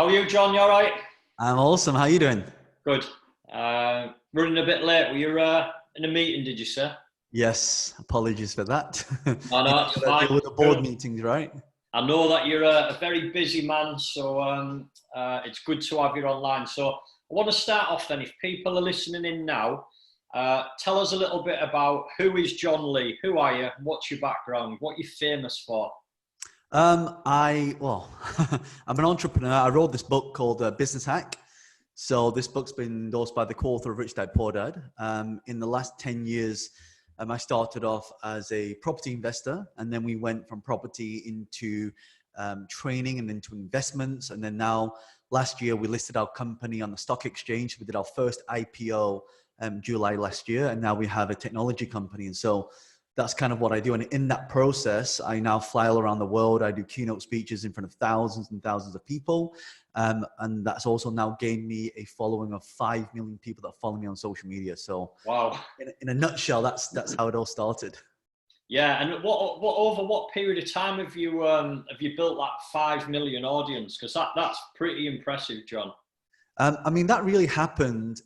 How are you, John? You all right? I'm awesome. How you doing? Good. Running a bit late. Were you in a meeting, did you say? Yes, apologies for that. No, You no, know, it's you gotta fine. deal with the board Good. meetings, right? I know that you're a very busy man, so it's good to have you online. So I want to start off then. If people are listening in now, tell us a little bit about who is John Lee? Who are you? What's your background? What are you famous for? Well, I'm an entrepreneur. I wrote this book called Business Hack. So this book's been endorsed by the co-author of Rich Dad Poor Dad. In the last 10 years, I started off as a property investor, and then we went from property into training and into investments. And then now, last year, we listed our company on the stock exchange. We did our first IPO July last year, and now we have a technology company. And so that's kind of what I do. And in that process, I now fly all around the world. I do keynote speeches in front of thousands and thousands of people. And that's also now gained me a following of 5 million people that follow me on social media. So Wow. in a nutshell, that's how it all started. Yeah, and what over what period of time have you built that 5 million audience? Because that's pretty impressive, John. I mean, that really happened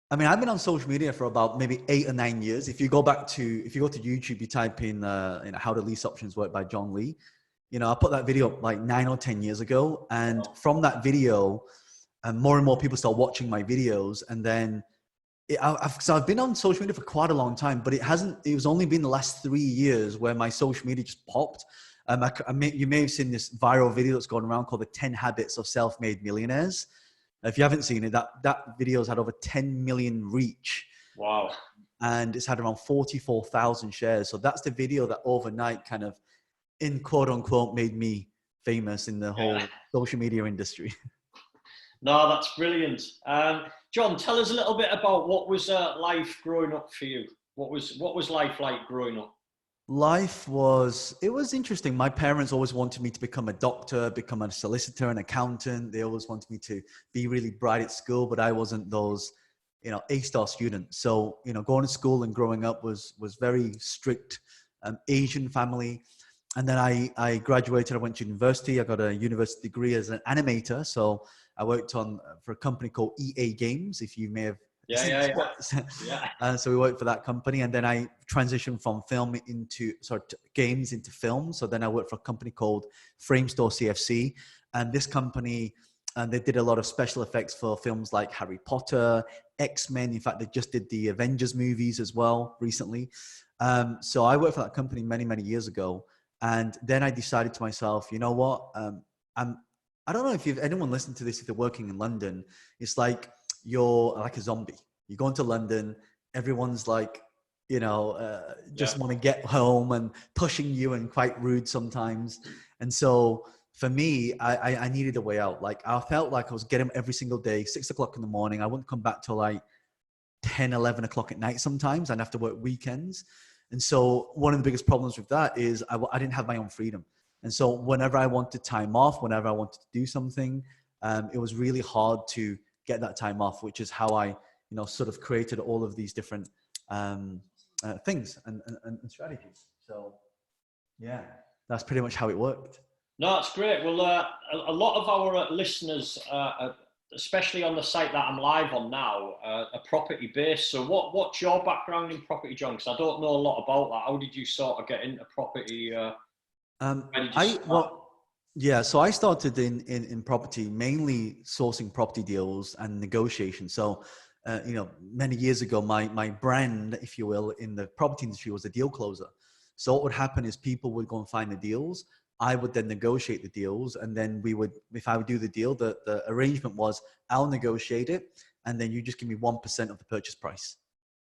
I've been on social media for about maybe 8 or 9 years. If you go to YouTube, you type in, how do lease options work by John Lee. I put that video up like 9 or 10 years ago. And from that video, more and more people start watching my videos. And then so I've been on social media for quite a long time, but it was only been the last 3 years where my social media just popped. You may have seen this viral video that's going around called the 10 Habits of Self-Made Millionaires. If you haven't seen it, that video's had over 10 million reach. Wow. And it's had around 44,000 shares. So that's the video that overnight kind of, in quote unquote, made me famous in the whole social media industry. No, that's brilliant. John, tell us a little bit about what was life growing up for you. What was life like growing up? It was interesting. My parents always wanted me to become a doctor, become a solicitor, an accountant. They always wanted me to be really bright at school, but I wasn't those, A-star students. So, going to school and growing up was very strict, Asian family. And then I graduated, I went to university. I got a university degree as an animator. So I worked for a company called EA Games, if you may have. So we worked for that company, and then I transitioned from games into film. So then I worked for a company called Framestore CFC, and this company, they did a lot of special effects for films like Harry Potter, X-Men. In fact, they just did the Avengers movies as well recently. So I worked for that company many, many years ago, and then I decided to myself, you know what? I don't know if anyone listened to this, if they're working in London. It's like you're like a zombie. You go into London, everyone's like, just want to get home and pushing you and quite rude sometimes. And so for me, I needed a way out. Like I felt like I was getting every single day, 6 o'clock in the morning. I wouldn't come back till like 10, 11 o'clock at night sometimes. I'd have to work weekends. And so one of the biggest problems with that is I didn't have my own freedom. And so whenever I wanted time off, whenever I wanted to do something, it was really hard to get that time off, which is how I, sort of created all of these different things and strategies. So yeah, that's pretty much how it worked. No, it's great. Well, a lot of our listeners, especially on the site that I'm live on now, are property based. So what's your background in property, John? Because I don't know a lot about that. How did you sort of get into property? So I started in property, mainly sourcing property deals and negotiation. So, many years ago, my brand, if you will, in the property industry was a deal closer. So what would happen is people would go and find the deals. I would then negotiate the deals. And then if I would do the deal, the arrangement was I'll negotiate it. And then you just give me 1% of the purchase price.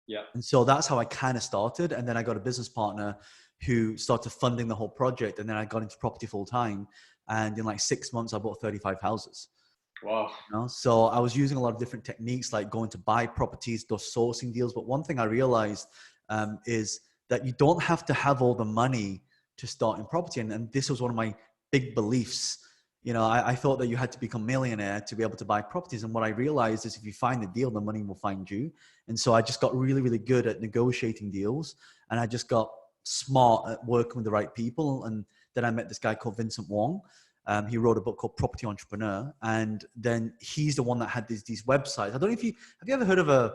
Yeah. And so that's how I kind of started. And then I got a business partner who started funding the whole project. And then I got into property full time. And in like 6 months, I bought 35 houses. Wow. So I was using a lot of different techniques, like going to buy properties, those sourcing deals. But one thing I realized is that you don't have to have all the money to start in property. And this was one of my big beliefs. I thought that you had to become a millionaire to be able to buy properties. And what I realized is if you find the deal, the money will find you. And so I just got really, really good at negotiating deals. And I just got smart at working with the right people. And then I met this guy called Vincent Wong. He wrote a book called Property Entrepreneur, and then he's the one that had these websites. I don't know if have you ever heard of a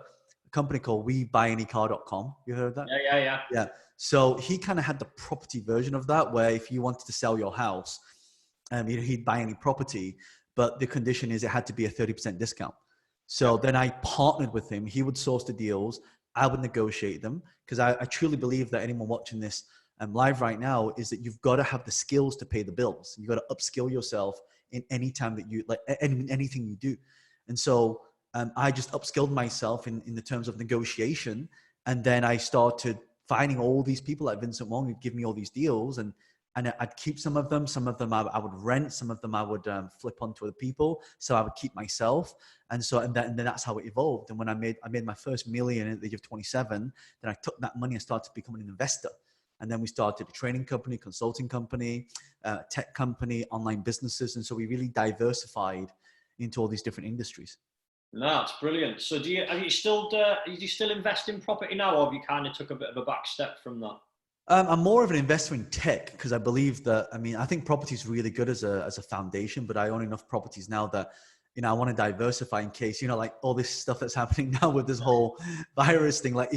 company called WeBuyAnyCar.com? You heard of that? Yeah. Yeah. So he kind of had the property version of that, where if you wanted to sell your house, he'd buy any property, but the condition is it had to be a 30% discount. So then I partnered with him. He would source the deals. I would negotiate them, because I truly believe that anyone watching this live right now is that you've got to have the skills to pay the bills. You've got to upskill yourself in any time that you like, anything you do. And so I just upskilled myself in the terms of negotiation. And then I started finding all these people like Vincent Wong who'd give me all these deals, and I'd keep some of them. Some of them I would rent. Some of them I would flip onto other people. So I would keep myself. And then that's how it evolved. And when I made my first million at the age of 27, then I took that money and started becoming an investor. And then we started a training company, consulting company, tech company, online businesses. And so we really diversified into all these different industries. No, that's brilliant. So do you still invest in property now, or have you kind of took a bit of a back step from that? I'm more of an investor in tech, because I believe that, I think property is really good as a foundation, but I own enough properties now that, I want to diversify in case, like all this stuff that's happening now with this whole virus thing. Like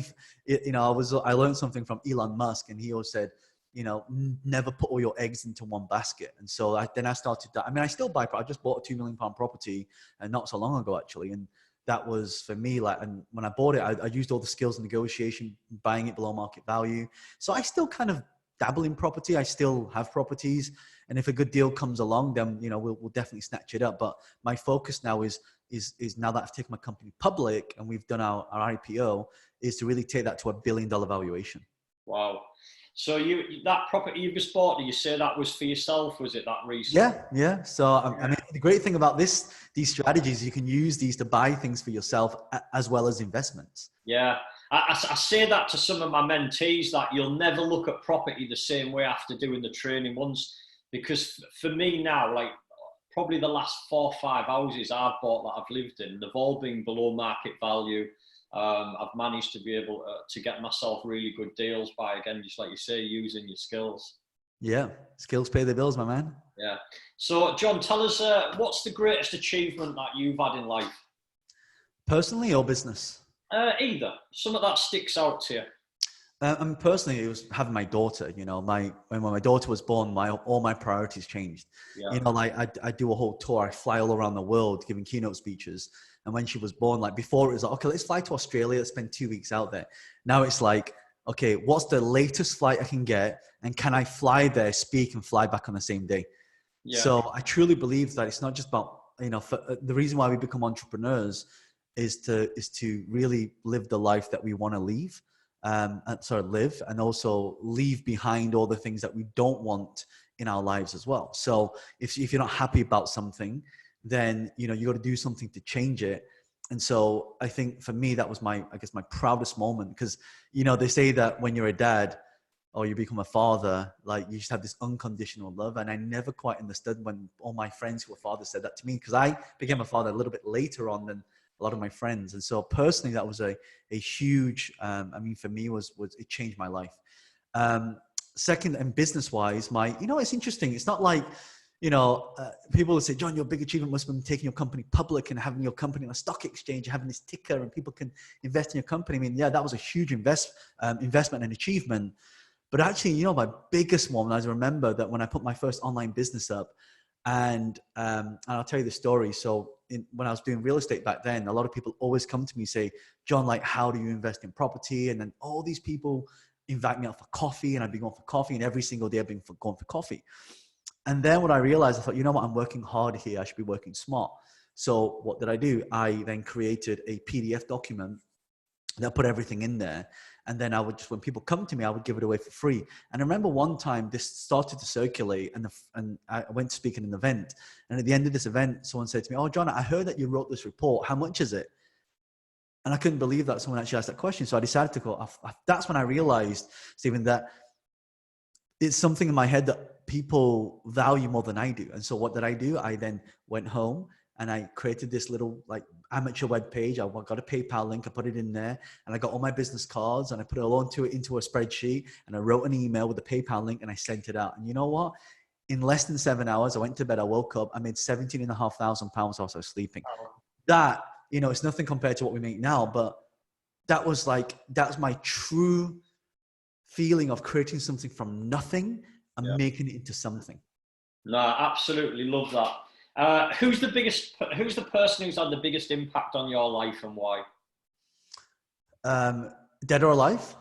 I learned something from Elon Musk, and he always said, never put all your eggs into one basket. And so I started that. I still buy, I just bought a £2 million property not so long ago, actually. And that was for me, and when I bought it, I used all the skills of negotiation, buying it below market value. So I still kind of dabble in property. I still have properties. And if a good deal comes along, then, we'll definitely snatch it up. But my focus now is now that I've taken my company public and we've done our IPO, is to really take that to $1 billion valuation. Wow. So that property you just bought, did you say that was for yourself? Was it that recent? Yeah. So the great thing about these strategies, you can use these to buy things for yourself as well as investments. Yeah. I say that to some of my mentees, that you'll never look at property the same way after doing the training once, because for me now, like probably the last 4 or 5 houses I've bought that I've lived in, they've all been below market value. I've managed to be able to get myself really good deals by, again, just like you say, using your skills. Yeah, skills pay the bills, my man. Yeah. So, John, tell us, what's the greatest achievement that you've had in life? Personally or business? Either. Something that sticks out to you. Personally, it was having my daughter. When my daughter was born, all my priorities changed. Yeah. I do a whole tour. I fly all around the world giving keynote speeches. And when she was born, before it was like, okay, let's fly to Australia. Let's spend 2 weeks out there. Now it's like, okay, what's the latest flight I can get? And can I fly there, speak, and fly back on the same day? Yeah. So I truly believe that it's not just about, the reason why we become entrepreneurs is to really live the life that we want to live, and also leave behind all the things that we don't want in our lives as well. So if you're not happy about something, then you got to do something to change it. And so I think for me, that was my proudest moment, because they say that when you're a dad or you become a father, you just have this unconditional love. And I never quite understood when all my friends who were fathers said that to me, because I became a father a little bit later on than a lot of my friends. And so personally, that was a huge, for me it changed my life. Second, and business wise, it's interesting. It's not like, people will say, John, your big achievement must have been taking your company public and having your company on a stock exchange, having this ticker and people can invest in your company. That was a huge investment and achievement. But actually, my biggest one, I remember that when I put my first online business up, and I'll tell you the story. So when I was doing real estate back then, a lot of people always come to me and say, John, how do you invest in property? And then all these people invite me out for coffee, and I'd be going for coffee, and every single day I've been going for coffee. And then what I realized, I thought, I'm working hard here. I should be working smart. So what did I do? I then created a PDF document that put everything in there. And then when people come to me, I would give it away for free. And I remember one time this started to circulate, and I went to speak at an event. And at the end of this event, someone said to me, oh, John, I heard that you wrote this report. How much is it? And I couldn't believe that someone actually asked that question. So I decided to go. That's when I realized, Stephen, that it's something in my head that people value more than I do. And so what did I do? I then went home and I created this little amateur web page. I got a PayPal link. I put it in there, and I got all my business cards, and I put it all into a spreadsheet, and I wrote an email with a PayPal link, and I sent it out. And you know what? in less than 7 hours, I went to bed, I woke up, I made £17,500 whilst I was sleeping. Oh. That, it's nothing compared to what we make now, but that was my true feeling of creating something from nothing and making it into something. No, absolutely love that. Who's the person who's had the biggest impact on your life and why? Dead or alive?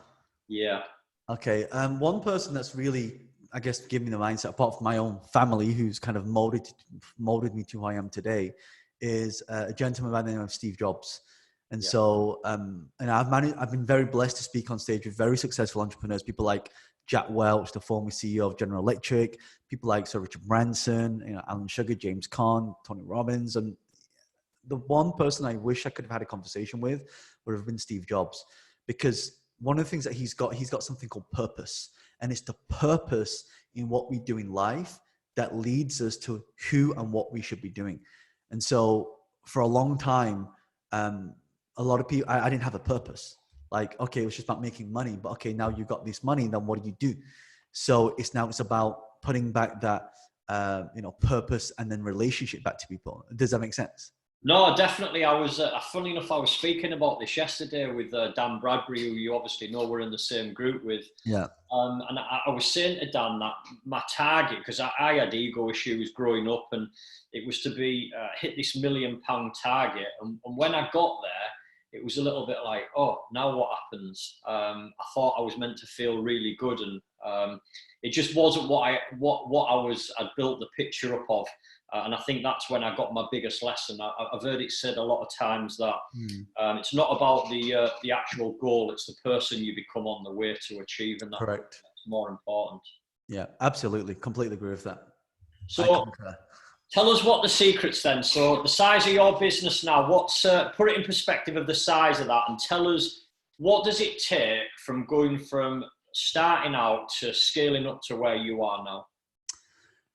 Yeah. Okay. One person that's really, I guess, given me the mindset, apart from my own family, who's kind of molded me to who I am today, is a gentleman by the name of Steve Jobs. And so, and I've been very blessed to speak on stage with very successful entrepreneurs, people like Jack Welch, the former CEO of General Electric, people like Sir Richard Branson, Alan Sugar, James Caan, Tony Robbins. And the one person I wish I could have had a conversation with would have been Steve Jobs, because one of the things that he's got something called purpose. And it's the purpose in what we do in life that leads us to who and what we should be doing. And so for a long time, a lot of people, I didn't have a purpose. Like, okay, it was just about making money, but okay, now you got this money, then what do you do? So it's about putting back that, purpose and then relationship back to people. Does that make sense? No, definitely. I was, funny enough, I was speaking about this yesterday with Dan Bradbury, who you obviously know we're in the same group with. Yeah. And I was saying to Dan that my target, because I had ego issues growing up, and it was to be hit this £1 million target. And when I got there, it was a little bit like, oh, now what happens? I thought I was meant to feel really good, and it just wasn't what I'd built the picture up of. And I think that's when I got my biggest lesson. I've heard it said a lot of times that it's not about the actual goal, it's the person you become on the way to achieving that. Correct. That's more important. Yeah, absolutely. Completely agree with that. So tell us what the secret's then. So the size of your business now, put it in perspective of the size of that, and tell us, what does it take from going from starting out to scaling up to where you are now?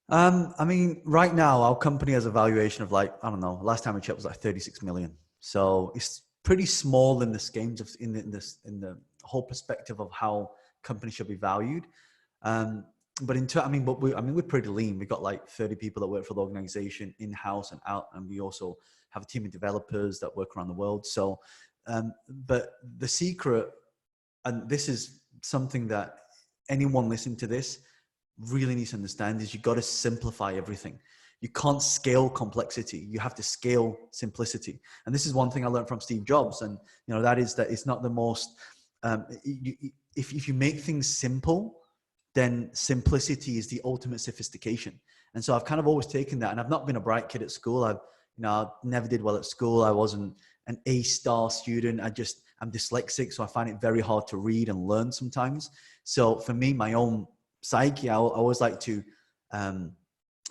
Right now our company has a valuation of last time I checked was 36 million. So it's pretty small in the schemes of in the whole perspective of how companies should be valued. But we're pretty lean. We've got 30 people that work for the organization in-house and out. And we also have a team of developers that work around the world. So, but the secret, and this is something that anyone listening to this really needs to understand, is you got to simplify everything. You can't scale complexity. You have to scale simplicity. And this is one thing I learned from Steve Jobs. And, that is that it's not the most, if you make things simple, then simplicity is the ultimate sophistication. And so I've kind of always taken that, and I've not been a bright kid at school. I never did well at school. I wasn't an A-star student. I'm dyslexic, so I find it very hard to read and learn sometimes. So for me, my own psyche, I always like to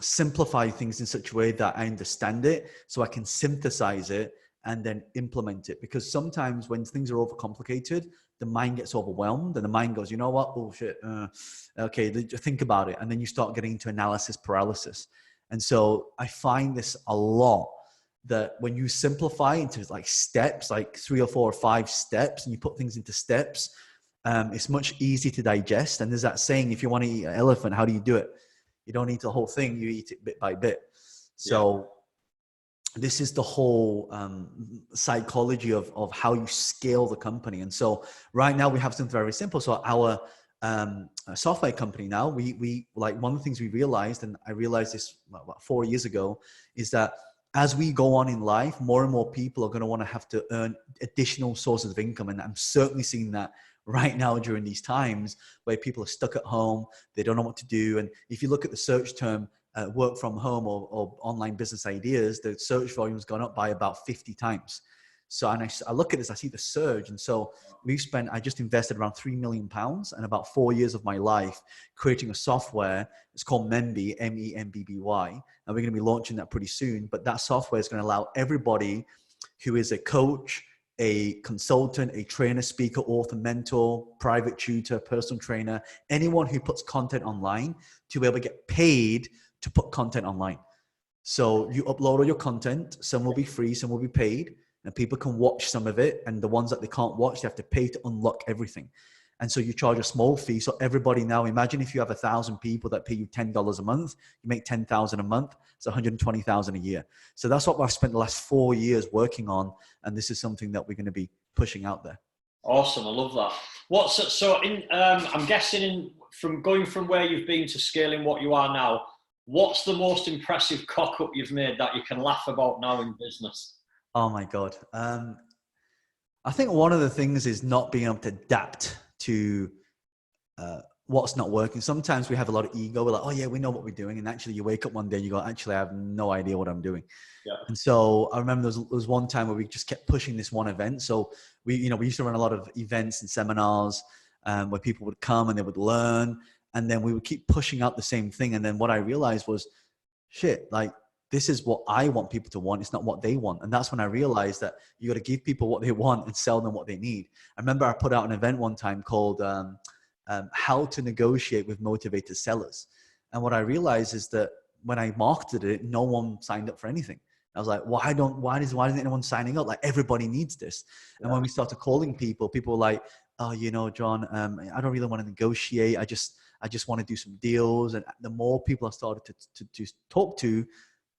simplify things in such a way that I understand it, so I can synthesize it and then implement it. Because sometimes when things are overcomplicated, the mind gets overwhelmed, and the mind goes, you know what, bullshit. Okay, think about it. And then you start getting into analysis paralysis. And so I find this a lot, that when you simplify into steps, 3 or 4 or 5 steps, and you put things into steps, it's much easier to digest. And there's that saying, if you want to eat an elephant, how do you do it? You don't eat the whole thing, you eat it bit by bit. So this is the whole psychology of how you scale the company. And so right now we have something very simple. So our software company now, we one of the things we realized, and I realized this about 4 years ago, is that as we go on in life, more and more people are going to want to have to earn additional sources of income. And I'm certainly seeing that right now during these times where people are stuck at home, they don't know what to do. And if you look at the search term, work from home or online business ideas, the search volume has gone up by about 50 times. So, and I look at this, I see the surge. And so I just invested around £3 million and about 4 years of my life creating a software. It's called Membby, MEMBBY. And we're going to be launching that pretty soon. But that software is going to allow everybody who is a coach, a consultant, a trainer, speaker, author, mentor, private tutor, personal trainer, anyone who puts content online, to be able to get paid to put content online. So you upload all your content, some will be free, some will be paid, and people can watch some of it. And the ones that they can't watch, they have to pay to unlock everything. And so you charge a small fee. So everybody now, imagine if you have 1,000 people that pay you $10 a month, you make 10,000 a month. It's 120,000 a year. So that's what I've spent the last 4 years working on. And this is something that we're going to be pushing out there. Awesome. I love that. I'm guessing from going from where you've been to scaling what you are now, what's the most impressive cock up you've made that you can laugh about now in business? Oh my God. I think one of the things is not being able to adapt to what's not working. Sometimes we have a lot of ego. We're like, oh yeah, we know what we're doing. And actually you wake up one day and you go, actually, I have no idea what I'm doing. Yeah. And so I remember there was one time where we just kept pushing this one event. So we used to run a lot of events and seminars where people would come and they would learn. And then we would keep pushing out the same thing. And then what I realized was, shit, like, this is what I want people to want. It's not what they want. And that's when I realized that you got to give people what they want and sell them what they need. I remember I put out an event one time called How to Negotiate with Motivated Sellers. And what I realized is that when I marketed it, no one signed up for anything. I was like, why isn't anyone signing up? Like, everybody needs this. And when we started calling people, people were like, oh, John, I don't really want to negotiate. I just want to do some deals. And the more people I started to talk to,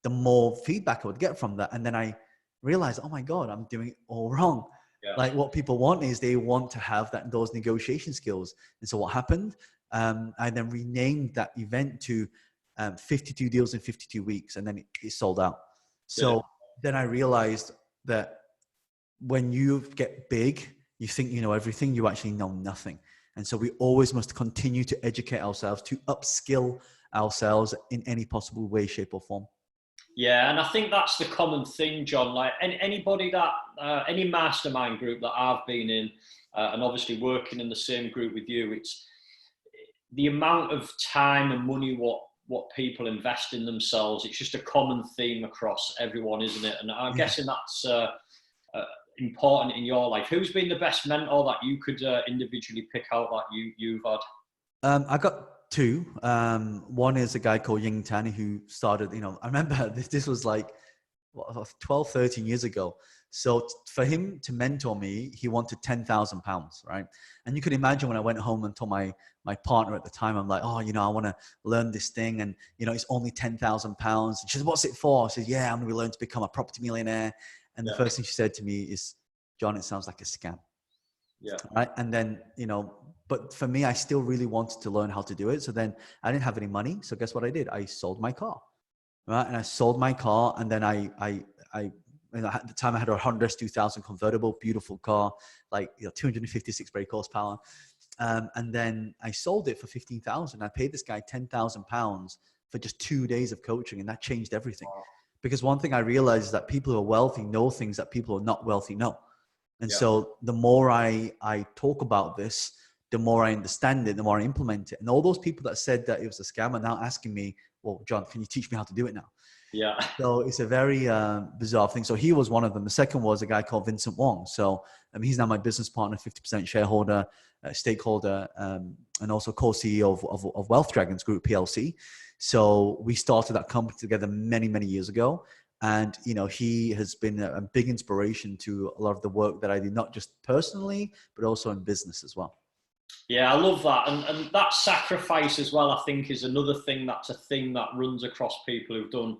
the more feedback I would get from that. And then I realized, oh my God, I'm doing it all wrong. Yeah. Like, what people want is they want to have those negotiation skills. And so what happened? I then renamed that event to 52 deals in 52 weeks. And then it sold out. So then I realized that when you get big, you think you know everything, you actually know nothing. And so we always must continue to educate ourselves, to upskill ourselves in any possible way, shape or form. Yeah, and I think that's the common thing, John. Like anybody any mastermind group that I've been in, and obviously working in the same group with you, it's the amount of time and money what people invest in themselves. It's just a common theme across everyone, isn't it? And I'm guessing that's important in your life. Who's been the best mentor that you could individually pick out that you've had? I got two. One is a guy called Ying Tan who started, I remember this was like 12, 13 years ago. So for him to mentor me, he wanted £10,000, right? And you could imagine when I went home and told my partner at the time, I'm like, oh, I want to learn this thing. And, it's only £10,000. And she said, what's it for? I said, yeah, I'm going to learn to become a property millionaire. And the first thing she said to me is, John, it sounds like a scam. Yeah. Right. And then, but for me, I still really wanted to learn how to do it. So then I didn't have any money. So guess what I did? I sold my car. Right. And I sold my car. And then at the time I had a Honda S2000 convertible, beautiful car, like 256 brake horsepower. And then I sold it for 15,000. I paid this guy £10,000 for just 2 days of coaching. And that changed everything. Wow. Because one thing I realized is that people who are wealthy know things that people who are not wealthy know. And so the more I talk about this, the more I understand it, the more I implement it. And all those people that said that it was a scam are now asking me, well, John, can you teach me how to do it now? Yeah. So it's a very bizarre thing. So he was one of them. The second was a guy called Vincent Wong. So he's now my business partner, 50% shareholder, stakeholder, and also co-CEO of Wealth Dragons Group PLC. So we started that company together many, many years ago. And, he has been a big inspiration to a lot of the work that I do, not just personally, but also in business as well. Yeah, I love that. And that sacrifice as well, I think, is another thing that's a thing that runs across people who've done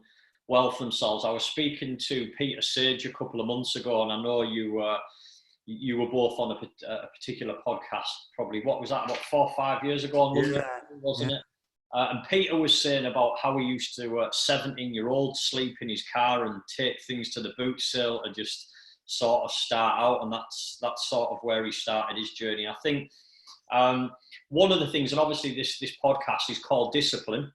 well for themselves. I was speaking to Peter Sage a couple of months ago, and I know you were both on a particular podcast, probably, what was that, 4 or 5 years ago on Monday, wasn't it? And Peter was saying about how he used to 17-year-old sleep in his car and take things to the boot sale and just sort of start out. And that's sort of where he started his journey. I think one of the things, and obviously this podcast is called Discipline.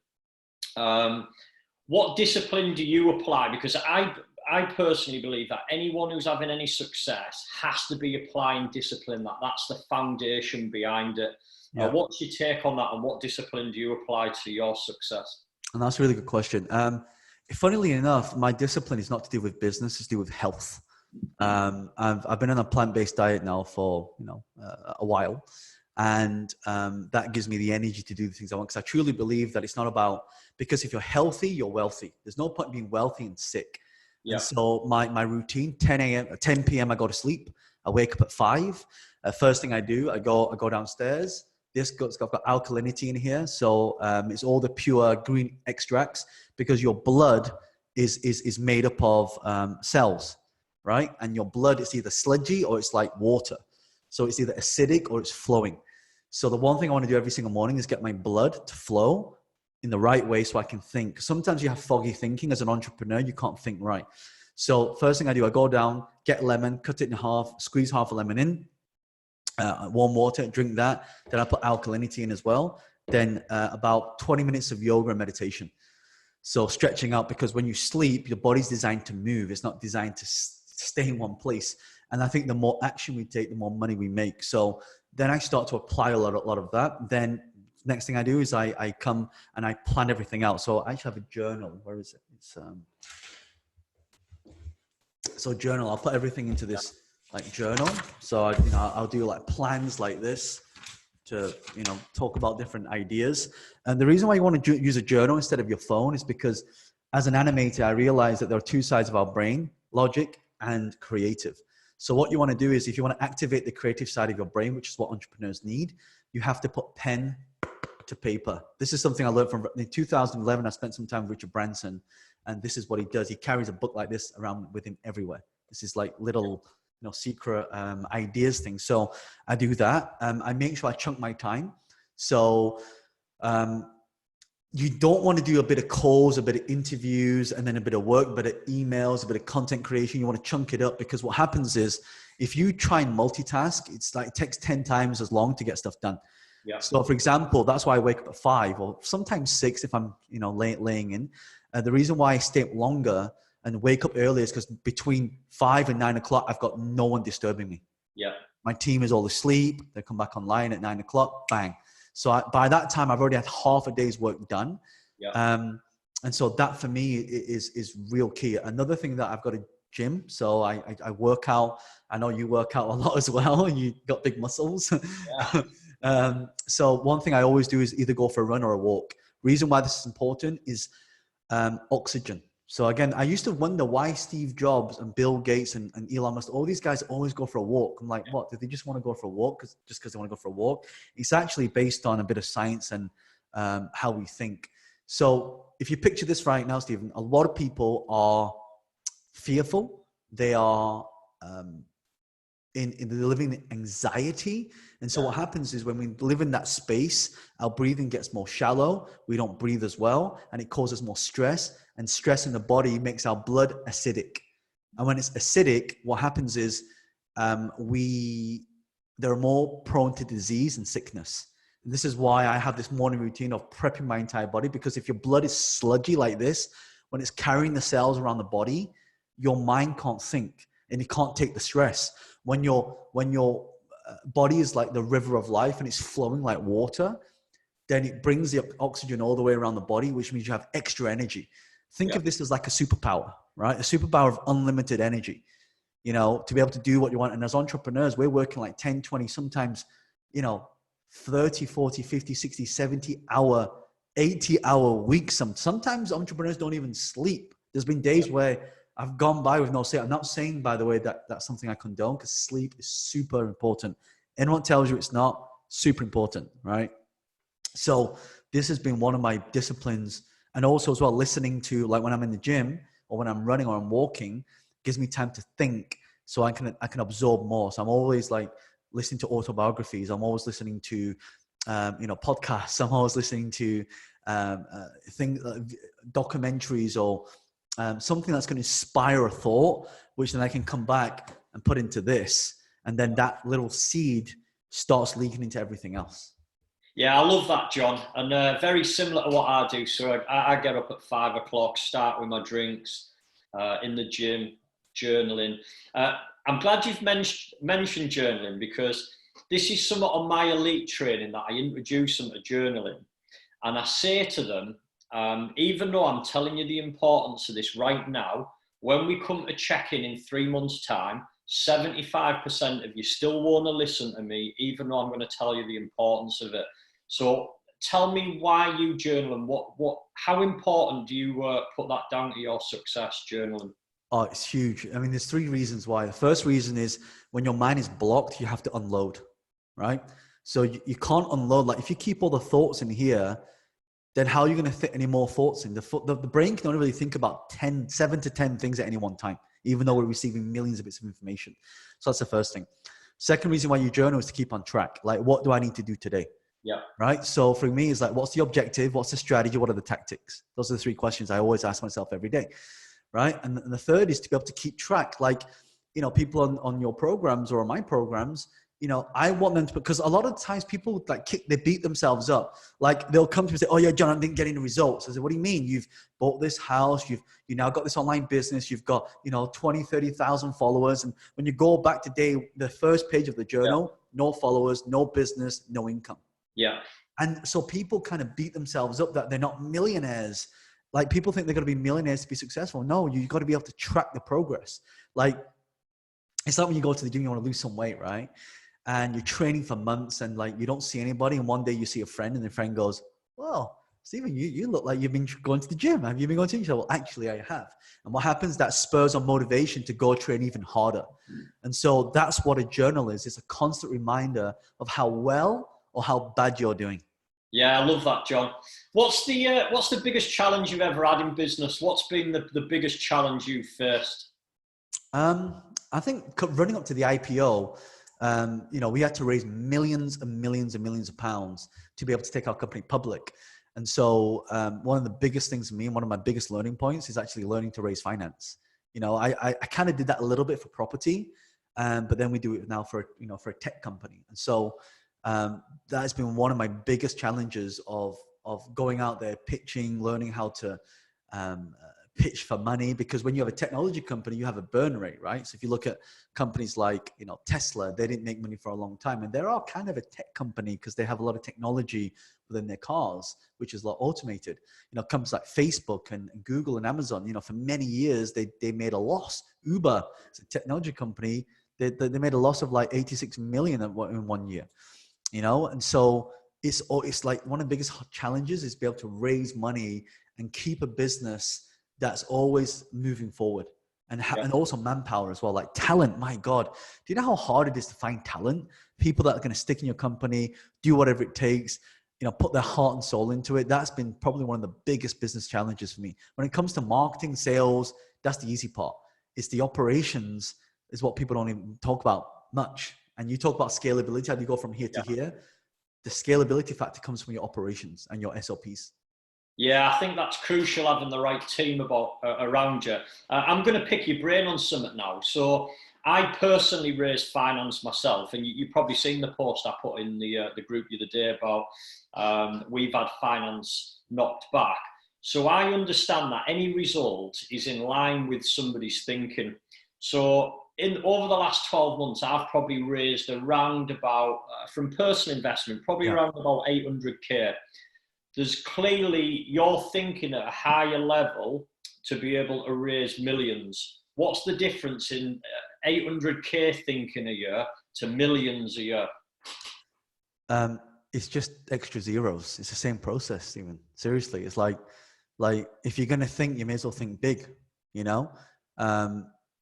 What discipline do you apply? Because I personally believe that anyone who's having any success has to be applying discipline. That's the foundation behind it. Yeah. What's your take on that, and what discipline do you apply to your success? And that's a really good question. Funnily enough, my discipline is not to do with business; it's to do with health. I've been on a plant-based diet now for a while, and that gives me the energy to do the things I want. Because I truly believe that it's not about, because if you're healthy, you're wealthy. There's no point in being wealthy and sick. Yeah. And so my routine: 10 p.m. I go to sleep. I wake up at 5. First thing I do, I go downstairs. I've got alkalinity in here, so it's all the pure green extracts, because your blood is made up of cells, right? And your blood is either sludgy or it's like water, so it's either acidic or it's flowing. So the one thing I want to do every single morning is get my blood to flow in the right way so I can think. Sometimes you have foggy thinking as an entrepreneur, you can't think right. So first thing I do, I go down, get lemon, cut it in half, squeeze half a lemon in, warm water, drink that. Then I put alkalinity in as well. Then about 20 minutes of yoga and meditation. So stretching out, because when you sleep, your body's designed to move. It's not designed to stay in one place. And I think the more action we take, the more money we make. So then I start to apply a lot of that. Then next thing I do is I come and I plan everything out. So I actually have a journal. Where is it? It's so journal. I'll put everything into this like journal. So I'll do like plans like this to talk about different ideas. And the reason why you want to use a journal instead of your phone is because as an animator, I realized that there are two sides of our brain: logic and creative. So what you want to do is, if you want to activate the creative side of your brain, which is what entrepreneurs need, you have to put pen to paper. This is something I learned from in 2011. I spent some time with Richard Branson, and this is what he does. He carries a book like this around with him everywhere. This is like little, secret ideas thing. So I do that. I make sure I chunk my time. So you don't want to do a bit of calls, a bit of interviews, and then a bit of work, a bit of emails, a bit of content creation. You want to chunk it up, because what happens is if you try and multitask, it's like it takes 10 times as long to get stuff done. Yeah. So for example, that's why I wake up at 5 or sometimes 6 if I'm, laying in. The reason why I stay up longer and wake up early is because between 5 and 9 o'clock, I've got no one disturbing me. Yeah. My team is all asleep. They come back online at 9 o'clock, bang. So by that time, I've already had half a day's work done. Yeah. And so that for me is real key. Another thing that I've got a gym. So I work out. I know you work out a lot as well. You got big muscles. Yeah. So one thing I always do is either go for a run or a walk. Reason why this is important is oxygen. So again, I used to wonder why Steve Jobs and Bill Gates and Elon Musk, all these guys always go for a walk. I'm like, what? Do they just want to go for a walk just because they want to go for a walk? It's actually based on a bit of science and how we think. So if you picture this right now, Stephen, a lot of people are fearful. They are in living in anxiety. And so what happens is when we live in that space, our breathing gets more shallow. We don't breathe as well, and it causes more stress. And stress in the body makes our blood acidic. And when it's acidic, what happens is they're more prone to disease and sickness. And this is why I have this morning routine of prepping my entire body, because if your blood is sludgy like this, when it's carrying the cells around the body, your mind can't think and it can't take the stress. When your body is like the river of life and it's flowing like water, then it brings the oxygen all the way around the body, which means you have extra energy. Think of this as like a superpower, right? A superpower of unlimited energy, to be able to do what you want. And as entrepreneurs, we're working like 10, 20, sometimes, 30, 40, 50, 60, 70 hour, 80 hour weeks. Sometimes entrepreneurs don't even sleep. There's been days where I've gone by with no sleep. I'm not saying, by the way, that that's something I condone, because sleep is super important. Anyone tells you it's not, super important, right? So this has been one of my disciplines. And also as well, listening to, like when I'm in the gym or when I'm running or I'm walking, gives me time to think, so I can absorb more. So I'm always like listening to autobiographies. I'm always listening to, podcasts. I'm always listening to documentaries or something that's going to inspire a thought, which then I can come back and put into this. And then that little seed starts leaking into everything else. Yeah, I love that, John. And very similar to what I do. So I get up at 5 o'clock, start with my drinks, in the gym, journaling. I'm glad you've mentioned journaling, because this is some of my elite training that I introduce them to journaling. And I say to them, even though I'm telling you the importance of this right now, when we come to check in 3 months' time, 75% of you still want to listen to me, even though I'm going to tell you the importance of it. So tell me why you journal, and how important do you put that down to your success, journaling? Oh, it's huge. I mean, there's three reasons why. The first reason is when your mind is blocked, you have to unload, right? So you can't unload. Like if you keep all the thoughts in here, then how are you going to fit any more thoughts in? The brain can only really think about 7 to 10 things at any one time, even though we're receiving millions of bits of information. So that's the first thing. Second reason why you journal is to keep on track. Like, what do I need to do today? Yeah. Right. So for me, it's like, what's the objective? What's the strategy? What are the tactics? Those are the three questions I always ask myself every day. Right. And the third is to be able to keep track. Like, you know, people on your programs or on my programs, you know, I want them to, because a lot of times people like they beat themselves up. Like they'll come to me and say, oh yeah, John, I didn't get any results. I said, what do you mean? You've bought this house. You now got this online business. You've got, you know, 20, 30,000 followers. And when you go back today, the first page of the journal, no followers, no business, no income. Yeah. And so people kind of beat themselves up that they're not millionaires. Like people think they're going to be millionaires to be successful. No, you've got to be able to track the progress. Like it's like when you go to the gym, you want to lose some weight, right? And you're training for months and like you don't see anybody. And one day you see a friend and the friend goes, well, Stephen, you look like you've been going to the gym. Have you been going to the gym? Well, actually I have. And what happens? That spurs on motivation to go train even harder. And so that's what a journal is. It's a constant reminder of how well or how bad you're doing. Yeah, I love that, John. What's the biggest challenge you've ever had in business? What's been the biggest challenge you've faced? I think running up to the IPO, you know, we had to raise millions and millions and millions of pounds to be able to take our company public. And so one of the biggest things for me and one of my biggest learning points is actually learning to raise finance. You know, I kind of did that a little bit for property, but then we do it now for a tech company. And so that's been one of my biggest challenges of going out there, pitching, learning how to pitch for money, because when you have a technology company, you have a burn rate, right? So if you look at companies like, you know, Tesla, they didn't make money for a long time, and they're all kind of a tech company because they have a lot of technology within their cars, which is a lot automated. You know, companies like Facebook and Google and Amazon, you know, for many years, they made a loss. Uber, it's a technology company, they made a loss of like 86 million in 1 year. You know, and so it's like one of the biggest challenges is be able to raise money and keep a business that's always moving forward, and also manpower as well, like talent. My God, do you know how hard it is to find talent? People that are going to stick in your company, do whatever it takes, you know, put their heart and soul into it. That's been probably one of the biggest business challenges for me. When it comes to marketing, sales, that's the easy part. It's the operations is what people don't even talk about much. And you talk about scalability, how do you go from here to here? The scalability factor comes from your operations and your SOPs. Yeah, I think that's crucial, having the right team around you. I'm going to pick your brain on something now. So I personally raised finance myself, and you've probably seen the post I put in the group the other day about we've had finance knocked back. So I understand that any result is in line with somebody's thinking. So over the last 12 months, I've probably raised around about, from personal investment, probably around about 800K. There's clearly, you're thinking at a higher level to be able to raise millions. What's the difference in 800K thinking a year to millions a year? It's just extra zeros. It's the same process, Stephen. Seriously, it's like if you're going to think, you may as well think big, you know?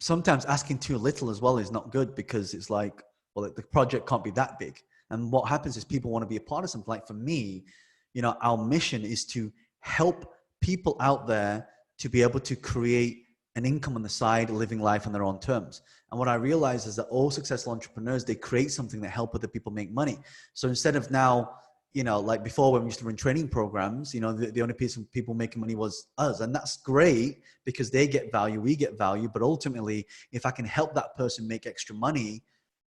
Sometimes asking too little as well is not good, because it's like, well, the project can't be that big. And what happens is people want to be a part of something. Like for me, you know, our mission is to help people out there to be able to create an income on the side, living life on their own terms. And what I realize is that all successful entrepreneurs, they create something that help other people make money. So instead of now, you know, like before when we used to run training programs, you know, the only piece of people making money was us. And that's great because they get value, we get value. But ultimately, if I can help that person make extra money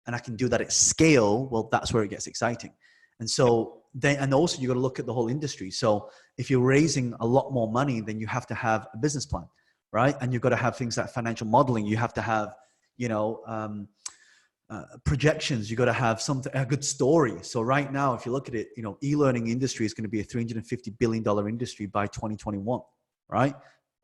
and I can do that at scale, well, that's where it gets exciting. And so and also you got to look at the whole industry. So if you're raising a lot more money, then you have to have a business plan, right? And you've got to have things like financial modeling. You have to have, you know, projections. You got to have a good story. So right now, if you look at it, you know, e-learning industry is going to be a $350 billion industry by 2021, right?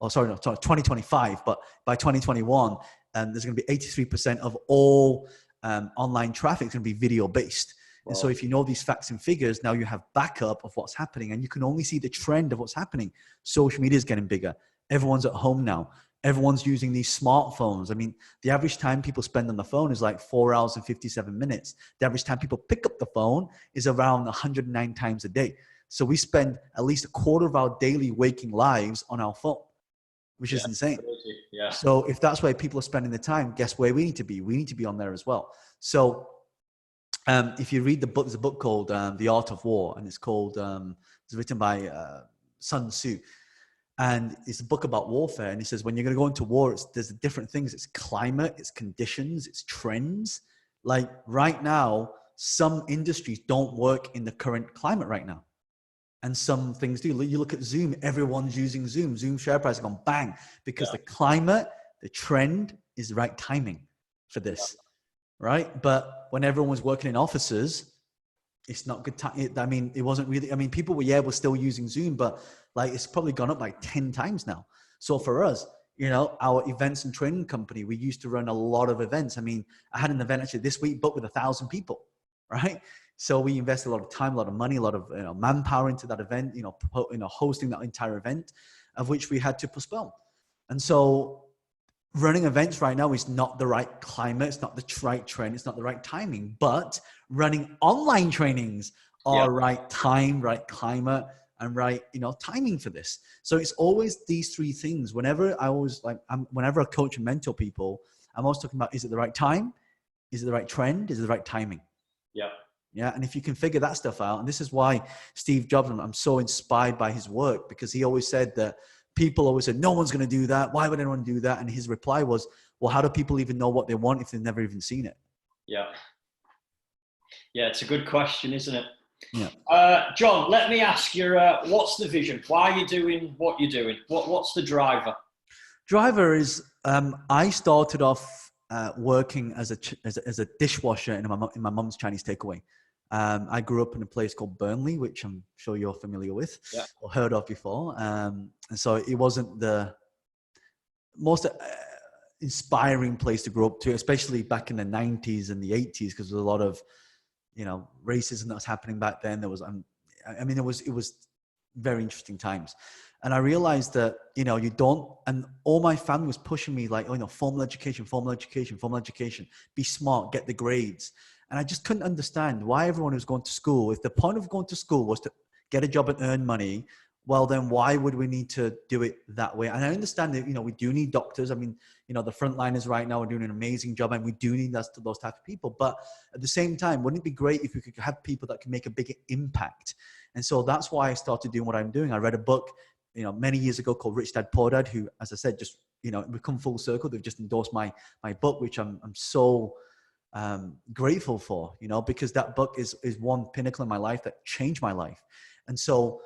Oh, sorry, 2025. But by 2021, there's going to be 83% of all online traffic is going to be video based. And so if you know these facts and figures, now you have backup of what's happening, and you can only see the trend of what's happening. Social media is getting bigger. Everyone's at home now. Everyone's using these smartphones. I mean, the average time people spend on the phone is like 4 hours and 57 minutes. The average time people pick up the phone is around 109 times a day. So we spend at least a quarter of our daily waking lives on our phone, which is insane. Crazy. Yeah. So if that's where people are spending the time, guess where we need to be? We need to be on there as well. So if you read the book, there's a book called The Art of War, and it's called, it's written by Sun Tzu. And it's a book about warfare. And he says, when you're going to go into war, there's different things. It's climate, it's conditions, it's trends. Like right now, some industries don't work in the current climate right now. And some things do. You look at Zoom, everyone's using Zoom. Zoom share price has gone bang because the climate, the trend is the right timing for this, right? But when everyone was working in offices, it's not good time. I mean, it wasn't really, I mean, people were still using Zoom, but like it's probably gone up like 10 times now. So for us, you know, our events and training company, we used to run a lot of events. I mean, I had an event actually this week, but with 1,000 people, right? So we invested a lot of time, a lot of money, a lot of manpower into that event, hosting that entire event, of which we had to postpone. And so running events right now is not the right climate. It's not the right trend. It's not the right timing, but running online trainings are right time, right climate, and right, timing for this. So it's always these three things. Whenever I coach and mentor people, I'm always talking about, is it the right time? Is it the right trend? Is it the right timing? Yeah. Yeah. And if you can figure that stuff out, and this is why Steve Jobs, I'm so inspired by his work, because he always said that people always said, no one's going to do that. Why would anyone do that? And his reply was, well, how do people even know what they want if they've never even seen it? Yeah. Yeah. It's a good question, isn't it? Yeah. John, let me ask you, what's the vision? Why are you doing what you're doing? What's the driver? Driver is, I started off working as a dishwasher in my mum's Chinese takeaway. I grew up in a place called Burnley, which I'm sure you're familiar with or heard of before. And so it wasn't the most inspiring place to grow up to, especially back in the 90s and the 80s, because there was a lot of, racism that was happening back then. There was, it was very interesting times. And I realized that, and all my family was pushing me like, formal education, be smart, get the grades. And I just couldn't understand why everyone was going to school. If the point of going to school was to get a job and earn money, well, then why would we need to do it that way? And I understand that, we do need doctors. I mean, the frontliners right now are doing an amazing job, and we do need those type of people. But at the same time, wouldn't it be great if we could have people that can make a bigger impact? And so that's why I started doing what I'm doing. I read a book, many years ago called Rich Dad Poor Dad, who, as I said, just, we've come full circle. They've just endorsed my book, which I'm so grateful for, because that book is one pinnacle in my life that changed my life. And so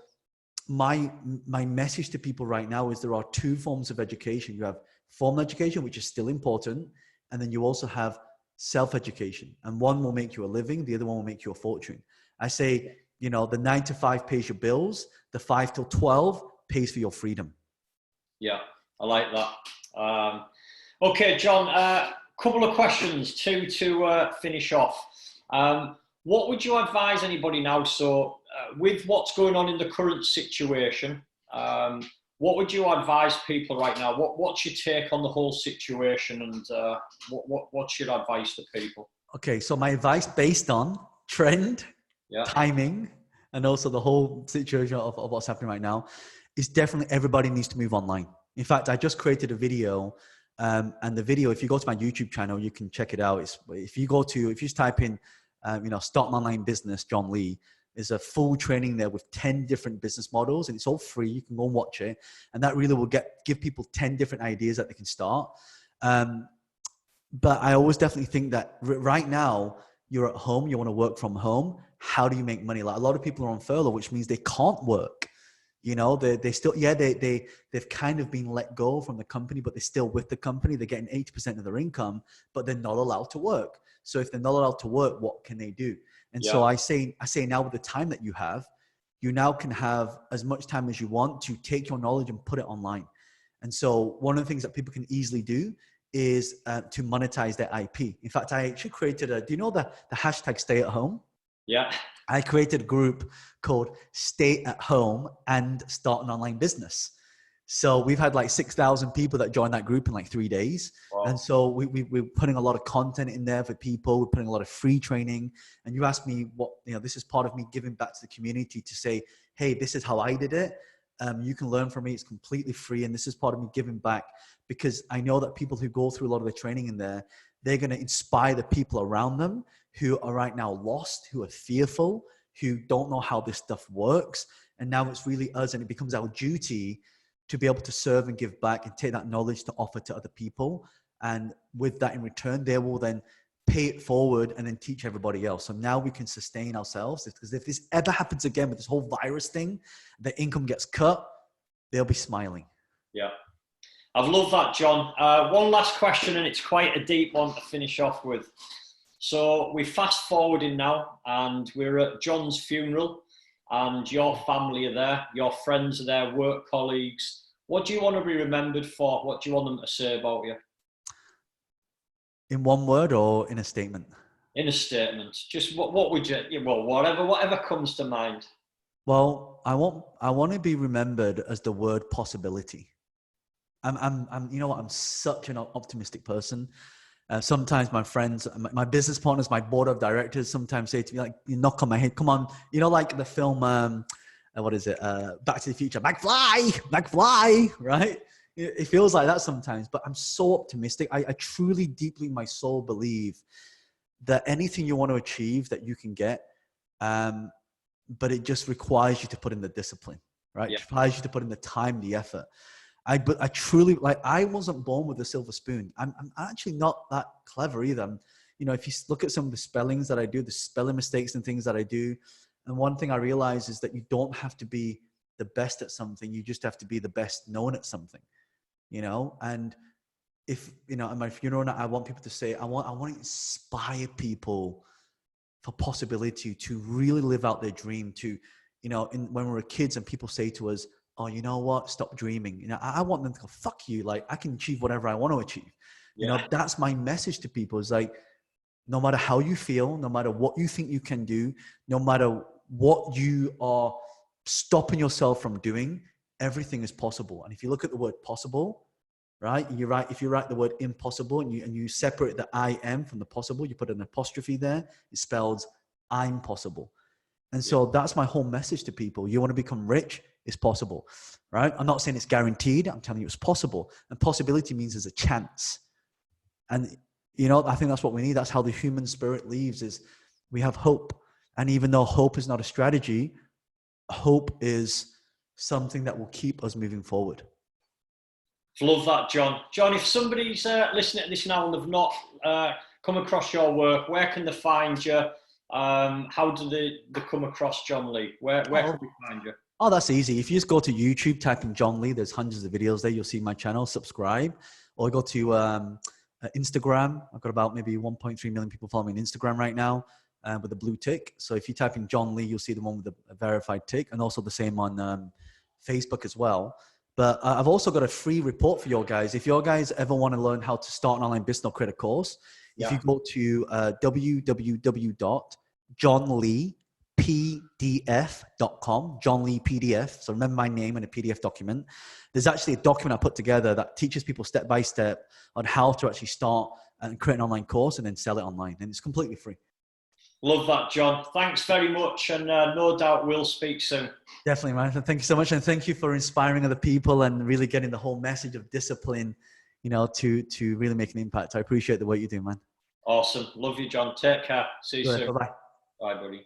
my message to people right now is there are two forms of education. You have formal education, which is still important. And then you also have self-education, and one will make you a living. The other one will make you a fortune. I say, the 9 to 5 pays your bills. The 5 till 12 pays for your freedom. Yeah, I like that. Okay, John, couple of questions to finish off. What would you advise anybody now? So with what's going on in the current situation, what would you advise people right now? What's your take on the whole situation, and what's your advice to people? Okay, so my advice based on trend, timing, and also the whole situation of what's happening right now is definitely everybody needs to move online. In fact, I just created a video, and the video, if you go to my YouTube channel, you can check it out. If you just type in, start an online business, John Lee, there's a full training there with 10 different business models, and it's all free. You can go and watch it. And that really will give people 10 different ideas that they can start. But I always definitely think that right now you're at home, you want to work from home. How do you make money? Like a lot of people are on furlough, which means they can't work. They still, they've kind of been let go from the company, but they're still with the company. They're getting 80% of their income, but they're not allowed to work. So if they're not allowed to work, what can they do? And so I say now, with the time that you have, you now can have as much time as you want to take your knowledge and put it online. And so one of the things that people can easily do is to monetize their IP. In fact, I actually created do you know the hashtag stay at home? Yeah. I created a group called Stay at Home and Start an Online Business. So we've had like 6,000 people that joined that group in like 3 days. Wow. And so we're putting a lot of content in there for people. We're putting a lot of free training. And you asked me what, this is part of me giving back to the community to say, hey, this is how I did it. You can learn from me. It's completely free. And this is part of me giving back, because I know that people who go through a lot of the training in there, they're going to inspire the people around them who are right now lost, who are fearful, who don't know how this stuff works. And now it's really us, and it becomes our duty to be able to serve and give back and take that knowledge to offer to other people. And with that in return, they will then pay it forward and then teach everybody else. So now we can sustain ourselves, because if this ever happens again with this whole virus thing, the income gets cut, they'll be smiling. Yeah. I've loved that, John. One last question, and it's quite a deep one to finish off with. So we're fast forwarding now, and we're at John's funeral, and your family are there, your friends are there, work colleagues. What do you want to be remembered for? What do you want them to say about you? In one word or in a statement? In a statement. Just what would you, well, whatever comes to mind. Well, I want to be remembered as the word possibility. I'm you know what? I'm such an optimistic person. Sometimes my friends, my business partners, my board of directors sometimes say to me, like, you knock on my head, come on, like the film, what is it? Back to the Future, McFly, right? It feels like that sometimes, but I'm so optimistic. I truly, deeply in my soul believe that anything you want to achieve that you can get, but it just requires you to put in the discipline, right? Yeah. It requires you to put in the time, the effort. But I truly, like, I wasn't born with a silver spoon. I'm actually not that clever either. If you look at some of the spellings that I do, the spelling mistakes and things that I do, and one thing I realize is that you don't have to be the best at something. You just have to be the best known at something, and if, at my funeral, I want people to say, I want to inspire people for possibility to really live out their dream, to, when we were kids and people say to us, oh, you know what? Stop dreaming. I want them to go, fuck you. Like, I can achieve whatever I want to achieve. Yeah. That's my message to people, is like, no matter how you feel, no matter what you think you can do, no matter what you are stopping yourself from doing, everything is possible. And if you look at the word possible, right? If you write the word impossible and you separate the I am from the possible, you put an apostrophe there, it spells I'm possible. And so that's my whole message to people. You want to become rich? It's possible, right? I'm not saying it's guaranteed. I'm telling you it's possible. And possibility means there's a chance. And, I think that's what we need. That's how the human spirit lives, is we have hope. And even though hope is not a strategy, hope is something that will keep us moving forward. Love that, John. John, if somebody's listening to this now and they've not come across your work, where can they find you? How do they come across John Lee? Where can we find you? Oh, that's easy. If you just go to YouTube, type in John Lee, there's hundreds of videos there. You'll see my channel, subscribe. Or go to Instagram. I've got about maybe 1.3 million people following me on Instagram right now with a blue tick. So if you type in John Lee, you'll see the one with a verified tick, and also the same on Facebook as well. But I've also got a free report for your guys. If your guys ever want to learn how to start an online business or create a course, if you go to www.johnleepdf.com, John Lee PDF. So remember my name in a PDF document. There's actually a document I put together that teaches people step by step on how to actually start and create an online course and then sell it online. And it's completely free. Love that, John. Thanks very much. And no doubt we'll speak soon. Definitely, man. Thank you so much. And thank you for inspiring other people and really getting the whole message of discipline, to really make an impact. I appreciate the work you do, man. Awesome. Love you, John. Take care. See you soon. Bye-bye. Bye, buddy.